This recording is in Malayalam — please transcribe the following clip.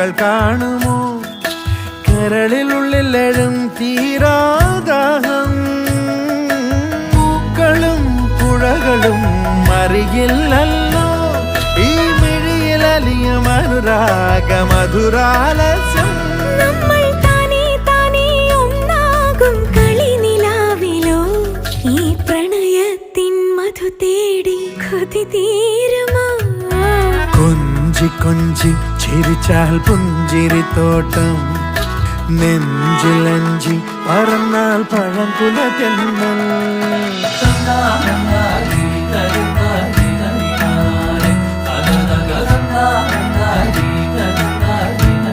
കഥകൾ കാണുമോ കരളിലുള്ളിലെഴും തീരാദാഹം പൂക്കളും പുഴകളും അറിയില്ലല്ലോ ഈ മിഴിയിലലിയും അനുരാഗ മധുരാലസ്യം നമ്മൾ താനേ താനേ ഒന്നാകും കളിനിലാവിലോ ഈ പ്രണയത്തിൻ മധു തേടി കൊതി തീരുമോ കൊഞ്ചി കൊഞ്ചി ചിരിച്ചാൽ പുഞ്ചിരിത്തോട്ടം നെഞ്ചിലഞ്ചി പറന്നാൽ പഴം കുല തെന്നൽ